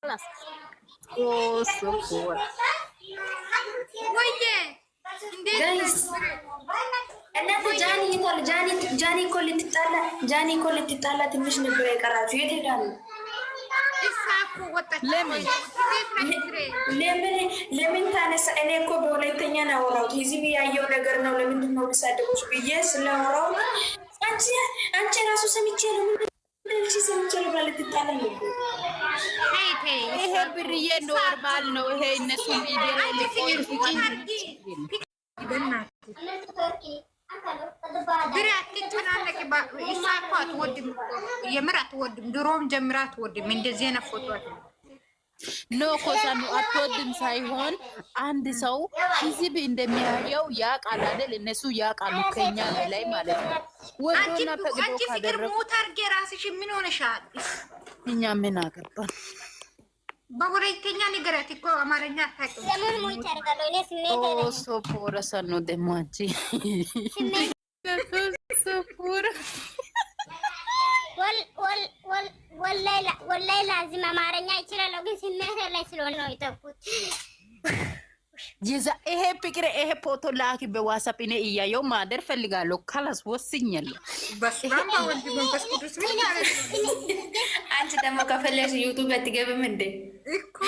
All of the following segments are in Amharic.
خلاص. وصفور ويه ጋይስ እናንተ ጃኒ እኮ ልትጣላ ትንሽ ነበር የቀራችሁ። የት ሄዳ ነው? ለምን ታነሳ? እኔ እኮ በሁለተኛ ነው ያወራሁት። ህዝብ ያየው ነገር ነው። ለምንድን ነው የሚሳደቡሽ ብዬ ስለወራው አንቺ ራሱ ሰምቼ ነው እንደዚህ ሰምቼ ነው ማለት ልትጣላ ነው። ይሄ ብርዬ ኖርማል ነው። ይሄ እነሱ ሚዲያ ላይ ድሮም ጀምራ አትወድም እንደዚህ አይነት ፎቶ ኖ ኮሳኑ አትወድም ሳይሆን አንድ ሰው ህዝብ እንደሚያየው ያውቃል አይደል? እነሱ ያውቃሉ ከኛ ላይ ማለት ነው። ወዶና ፈቅዶ ካደረኩ ሞታርጌ ራስሽ ምን ሆነሻል? እኛ ምን አገባን? በሁለተኛ ንገራት እኮ አማርኛ አታውቅም። ለምን ሞት ያደርጋለሁ? እኔ ስሜት ኦ ሶፖረ ሰኖ ደሞ አንቺ ሶፖረ ወላሂ ላዚም አማርኛ ይችላል፣ ግን ስሜት ላይ ስለሆነ ነው የተውኩት። ይሄ ፍቅር ይሄ ፎቶ ላኪ በዋትስአፕ እኔ እያየው ማደር ፈልጋለሁ። ካላስ ወስኛለሁ። በስራም ወንድ መንፈስ ቅዱስ ምን ማለት ነው? አንቺ ደግሞ ከፈለሽ ዩቲዩብ አትገብም እንዴ? እኮ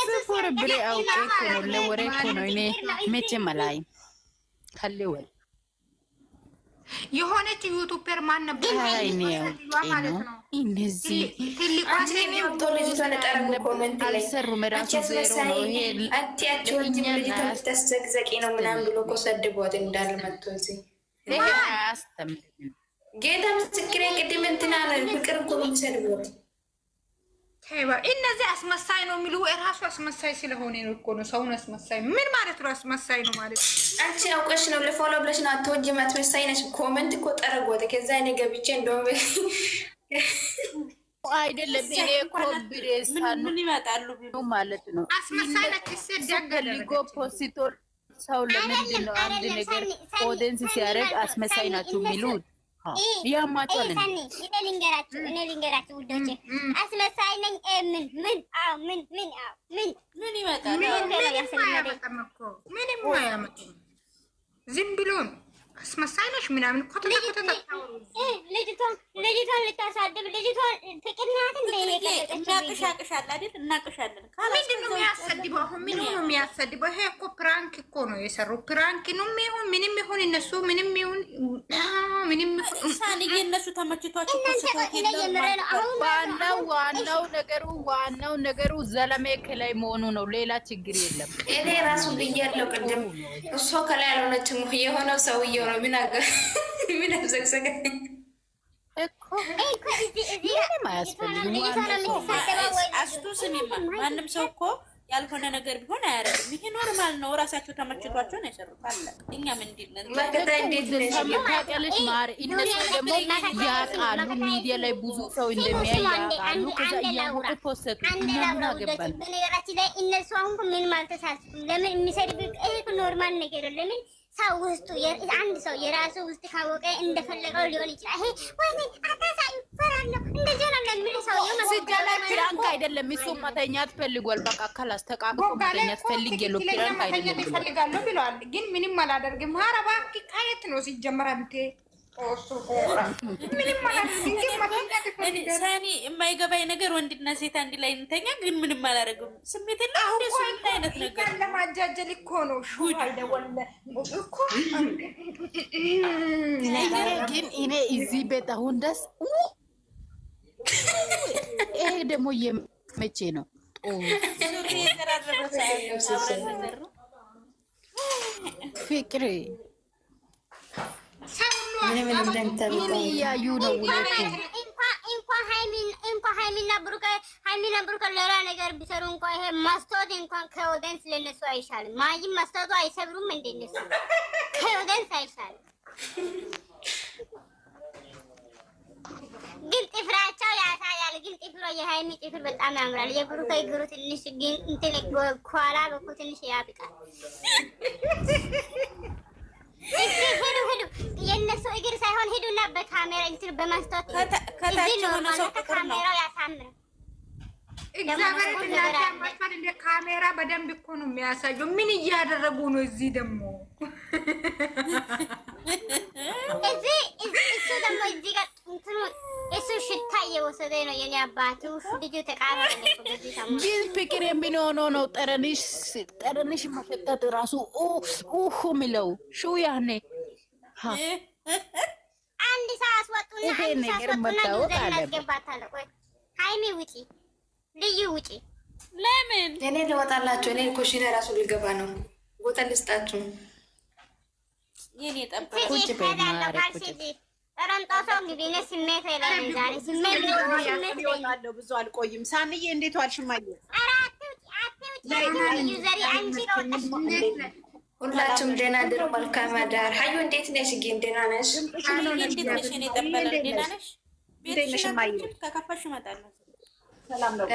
ሶፖረ ብሬ አውቄ እኮ ነው ለወሬ እኮ ነው እኔ መቼም አላይም። ከሌወል የሆነች ዩቲዩበር ማን ነበር? አይኔ ማለት ነው እነዚህ አልሰሩም። ራሱ ዜሮ ነው ይሄ አትያቸው እንጂ ልጅቷን ተሰግዘቂ ነው ምናምን ብሎ እኮ ሰድቧት እንዳለ መጥቶ እዚህ ይሄ አያስተምርም። ጌታ ምስክሬ ቅድም እንትን አለ ፍቅር እኮ ነው የሚሰድቧት። እነዚህ አስመሳይ ነው የሚሉ እራሱ አስመሳይ ስለሆነ ነው እኮ ነው። ሰውን አስመሳይ ምን ማለት ነው? አስመሳይ ነው ማለት አንቺ አውቀሽ ነው ለፎሎ ብለሽ ነው። አትወጂም፣ አትመሳይ ነሽ። ኮሜንት እኮ ጠረጎተ ከዛ እኔ ገብቼ እንደውም አይደለም እኔ እኮ ብሬሳን ምን ይመጣሉ ማለት ነው። አስመሳይ ነች ሲደገልጎ ፖስቶ ሰው ለምንድን ነው አንድ ነገር ኦዲየንስ ሲያደርግ አስመሳይ ናችሁ የሚሉት? ያማጣል እኔ ልንገራችሁ ውዶቼ፣ አስመሳይ ነኝ ምን ይመጣል? ምንም አያመጡም። ዝም ብሎ አስመሳይ ነሽ ምናምን እኮ ልጅቷን ልታሳድብ ልጅቷን ፍቅር ናት እንደ እናቅሻቅሻለን አይደል? እናቅሻለን። ምንድን ነው የሚያሰድበው? አሁን ምን ነው የሚያሰድበው? ይሄ እኮ ፕራንክ እኮ ነው የሰሩ ፕራንክ ነው የሚሆን ምንም ይሁን እነሱ ምንም ይሁን ሳንዬ እነሱ ተመችቷቸው ዋናው ነገሩ ዘለሜ ከላይ መሆኑ ነው። ሌላ ችግር የለም። እኔ ራሱ ብያለሁ ቅድም እሷ ከላይ ያልሆነችም የሆነው ሰውዬው ነው። ምን አዘግዘገ እኮ ምንም አያስፈልግም። አስቱ ስሚማ፣ ማንም ሰው እኮ ያልሆነ ነገር ቢሆን አያረግም። ይሄ ኖርማል ነው። ራሳቸው ተመችቷቸው ነው የሰሩት። አለ እኛም እንዲለን ታውቂያለሽ ማር፣ እነሱ ደግሞ ያውቃሉ። ሚዲያ ላይ ብዙ ሰው እንደሚያይ ያውቃሉ። ከዛ እያወጡ ፖስቱ ምን አገባል? በነገራችን ላይ እነሱ አሁን ምን ማለት አልተሳሳቱም። ለምን የሚሰድብ ይሄ ኖርማል ነገር ለምን ሰው ውስጡ አንድ ሰው የራሱ ውስጥ ካወቀ እንደፈለገው ሊሆን ይችላል። ይሄ ወይኔ አታሳዩ ፈራለሁ እንደዚህ ነው ለምን ሰው ሲጀመር ፕራንክ አይደለም። እሱ መተኛት ፈልጓል። በቃ ካላስ ተቃቅፎ መተኛት ፈልግ የለው ፕራንክ አይደለም ይፈልጋሉ ብለዋል። ግን ምንም አላደርግም። ኧረ እባክህ ከየት ነው ሲጀመር አንተ ሳኒ የማይገባኝ ነገር ወንድና ሴት አንድ ላይ እንተኛ፣ ግን ምንም አላደርግም። ስሜት አይነት ነገር ለማጃጀል እኮ ነው። ግን እኔ እዚህ ቤት አሁን ደስ ይሄ ደግሞ የመቼ ነው ፍቅሬ ምን እያዩ ነው? እንኳን ሃይሚና ብሩክ ሌላ ነገር ቢሰሩ እንኳን ይሄ ማስታወት እንኳን ከወደንስ ለነሱ አይሻልም። ማይም ማስታወቱ አይሰብሩም እንደነሱ ከወደንስ አይሻልም። ግን ጥፍራቸው ያሳያል። ግን ጥፍሮ የሃይሚ ጥፍር በጣም ያምራል። የብሩክ እግሩ ትንሽ ግን እንትን ኳላ በኩል ትንሽ ያብቃል። ሄዱ የእነሱ እግር ሳይሆን ሂዱና በካሜራ እንትን በማስታወት ከታች ሆነ ሰው ቁጥር ነው ካሜራው ያሳምር። እግዚአብሔር እናታማቻል እንደ ካሜራ በደንብ እኮ ነው የሚያሳየው። ምን እያደረጉ ነው? እዚህ ደግሞ እሱ ደግሞ እዚህ ጋር እንትኑ እሱ ሽታ እየወሰደ ነው። የኔ አባቱ ልጁ ተቃረበ ግን ፍቅር የሚሆነው ነው። ጠረንሽ መሸጠት ራሱ ሚለው ሹ ያኔ አንድ ሰው አስወጡና አንድ ሰው አስወጡና እናስገባታለሁ። ቆይ ሃይሚ ውጪ፣ ልዩ ውጪ። ለምን እኔ ልወጣላችሁ? እኔ ኮሽና ራሱ ልገባ ነው። ቦታ ልስጣችሁ። የኔ ጠባ ቁጭ ብዙ አልቆይም። ሳንዬ እንዴት ዋልሽ? ማየ ሁላችሁም ደህና ድሩ። መልካም አዳር። ሀዩ እንዴት ነሽ? ግን ደህና ነሽ? ከከፋሽ እመጣለሁ። ሰላም ነው።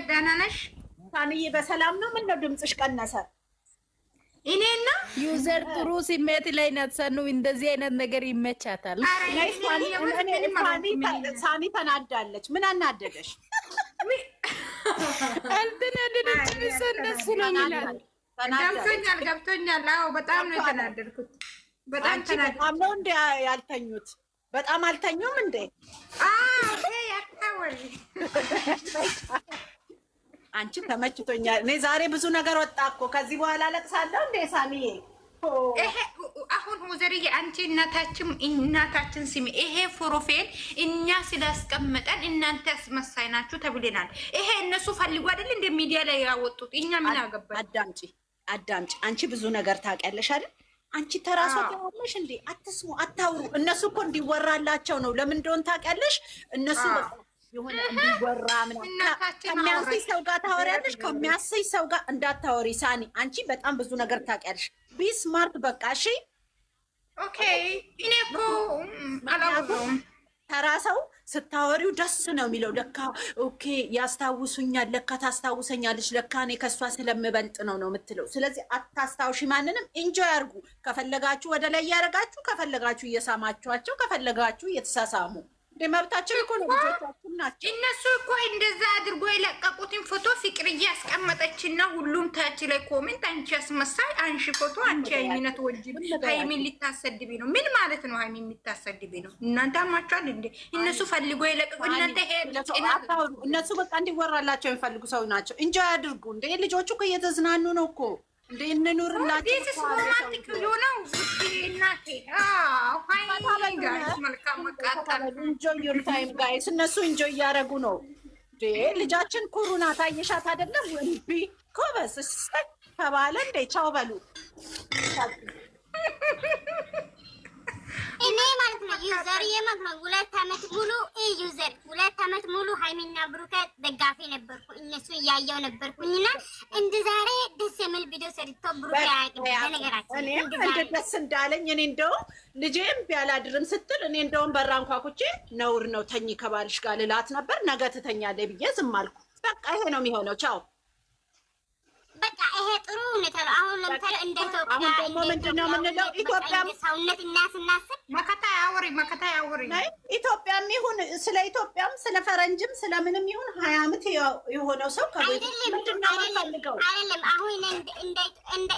ደህና ነሽ? ሳንዬ በሰላም ነው? ምን ነው ድምፅሽ ቀነሰ? እኔና ዩዘር ጥሩ ስሜት ላይ ነትሰኑ እንደዚህ አይነት ነገር ይመቻታል። ሳኒ ተናዳለች። ምን አናደደሽ? ገብቶኛል። አዎ በጣም ነው የተናደድኩት። በጣም ነው እንደ ያልተኙት። በጣም አልተኙም እንዴ? አንቺ ተመችቶኛል። እኔ ዛሬ ብዙ ነገር ወጣ እኮ። ከዚህ በኋላ ለቅሳለሁ እንዴ ሳሚዬ? አሁን ወዘርዬ አንቺ እናታችን ስሚ፣ ይሄ ፕሮፌል እኛ ስላስቀመጠን እናንተ አስመሳይ ናችሁ ተብለናል። ይሄ እነሱ ፈልጉ አይደል እንደ ሚዲያ ላይ ያወጡት። እኛ ምን አገባን? አዳምጪ። አንቺ ብዙ ነገር ታውቂያለሽ አይደል? አንቺ ተራሷ ታውቂያለሽ እንዴ? አትስሙ፣ አታውሩ። እነሱ እኮ እንዲወራላቸው ነው። ለምን እንደሆነ ታውቂያለሽ? እነሱ የሆነ እንዲወራ ምናምን ከሚያስይ ሰው ጋር ታወሪያለሽ። ከሚያስይ ሰው ጋር እንዳታወሪ ሳኒ። አንቺ በጣም ብዙ ነገር ታውቂያለሽ። ቢስማርት በቃ እሺ። ኦኬ። እኔ እኮ አላወራሁም። ተራ ሰው ስታወሪው ደስ ነው የሚለው። ለካ ኦኬ ያስታውሱኛል፣ ለካ ታስታውሰኛለች፣ ለካ እኔ ከእሷ ስለምበልጥ ነው የምትለው። ስለዚህ አታስታውሺ ማንንም። ኢንጆይ አድርጉ። ከፈለጋችሁ ወደ ላይ እያደረጋችሁ፣ ከፈለጋችሁ እየሳማችኋቸው፣ ከፈለጋችሁ እየተሳሳሙ መብታቸው እኮ ነው። ልጆቻችን ናቸው። እነሱ እኮ እንደዛ አድርጎ የለቀቁትን ፎቶ ፍቅርዬ ያስቀመጠችና ሁሉም ታች ላይ ኮሜንት አንቺ አስመሳይ፣ አንሺ ፎቶ፣ አንቺ ሃይሚነት ወጅብ፣ ሃይሚን ሊታሰድቢ ነው። ምን ማለት ነው? ሃይሚን የሚታሰድቢ ነው? እናንተ አማችኋል እንዴ? እነሱ ፈልጎ የለቀቁ እናንተ እነሱ በቃ እንዲወራላቸው የሚፈልጉ ሰው ናቸው። እንጆይ አድርጉ እንዴ። ልጆቹ እኮ እየተዝናኑ ነው እኮ እንዴ። እንኑርላቸው። እነሱ እንጆይ እያደረጉ ነው። ልጃችን ኩሩ ናት። አየሻት አይደለም? ወንቢ ኮበስ ተባለ እንዴ። ቻው በሉ። እኔ ማለት ነው ዩዘር የማለት ነው 2 ዓመት ሙሉ ዩዘር 2 ዓመት ሙሉ ሃይሚና ብሩኬ ደጋፊ ነበርኩ። እነሱ እያየው ነበርኩኝና እንደ ዛሬ ደስ የሚል ቪዲዮ ሰርቶ ብሩኬ ያቀርብ ነገራችን እኔ እንደ ደስ እንዳለኝ እኔ እንደውም ልጄም ቢያላድርም ስትል እኔ እንደውም በራን ኳኩቼ ነውር ነው ተኝ ከባልሽ ጋር ልላት ነበር። ነገ ትተኛለች ብዬ ዝም አልኩ። በቃ ይሄ ነው የሚሆነው። ቻው በቃ ይሄ ጥሩ ሁኔታ ነው። አሁን ለምሳሌ እንደ ኢትዮጵያ አሁን ደግሞ ምንድነው የምንለው? ኢትዮጵያ ሰውነት እናስናስብ መከታ ያወሪ ኢትዮጵያም ይሁን ስለ ኢትዮጵያም ስለ ፈረንጅም ስለምንም ይሁን 20 ዓመት የሆነው ሰው ከቤት ምንድነው የምፈልገው? አይደለም አሁን እንደ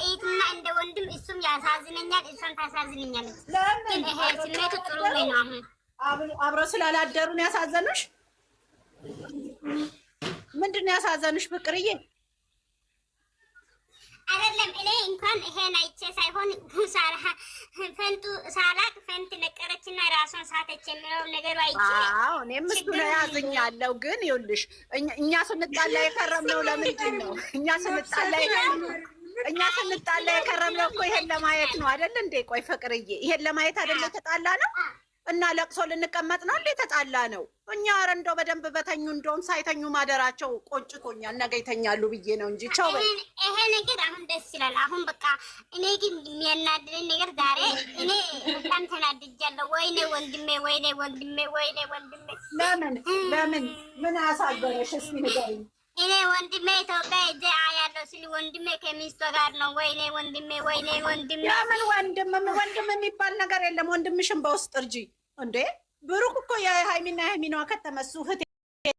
እህትና እንደ ወንድም እሱም ያሳዝነኛል፣ እሷም ታሳዝነኛለች። ግን ይሄ ስሜቱ ጥሩ ነው። አሁን አብረው ስላላደሩን ያሳዘኑሽ ምንድነው ያሳዘኑሽ ፍቅርዬ? አይደለም እኔ እንኳን ይሄን አይቼ ሳይሆን ፈንቱ ሳላቅ ፈንት ነቀረችና ራሷን ሳተች የሚለው ነገር አይቼ እኔም እሱ ላይ ያዝኛለሁ። ግን ይኸውልሽ እኛ ስንጣላ የከረምነው ለምንድን ነው? እኛ ስንጣላ የከረምነው እኮ ይሄን ለማየት ነው አይደል እንዴ? ቆይ ፍቅርዬ ይሄን ለማየት አይደል የተጣላ ነው? እና ለቅሶ ልንቀመጥ ነው እንዴ ተጣላ ነው? እኛ ኧረ እንደው በደንብ በተኙ እንደውም ሳይተኙ ማደራቸው ቆንጭቶኛል። ነገ ይተኛሉ ብዬ ነው እንጂ ቻው በይ። ይሄ ነገር አሁን ደስ ይላል። አሁን በቃ እኔ ግን የሚያናድደኝ ነገር ዛሬ እኔ በጣም ተናድጃለሁ። ወይኔ ወንድሜ፣ ወይኔ ወንድሜ፣ ወይኔ ወንድሜ። ለምን ምን አሳገረሽ? እስኪ ንገሪኝ። እኔ ወንድሜ ኢትዮጵያ ሄጄ አያለሁ ሲል ወንድሜ ከሚስቷ ጋር ነው። ወይኔ ወንድሜ፣ ወይኔ ወንድሜ። ያምን ወንድም የሚባል ነገር የለም። ወንድምሽን በውስጥ እርጂ እንዴ። ብሩክ እኮ የሃይሚና ሃይሚኗ ከተመሱ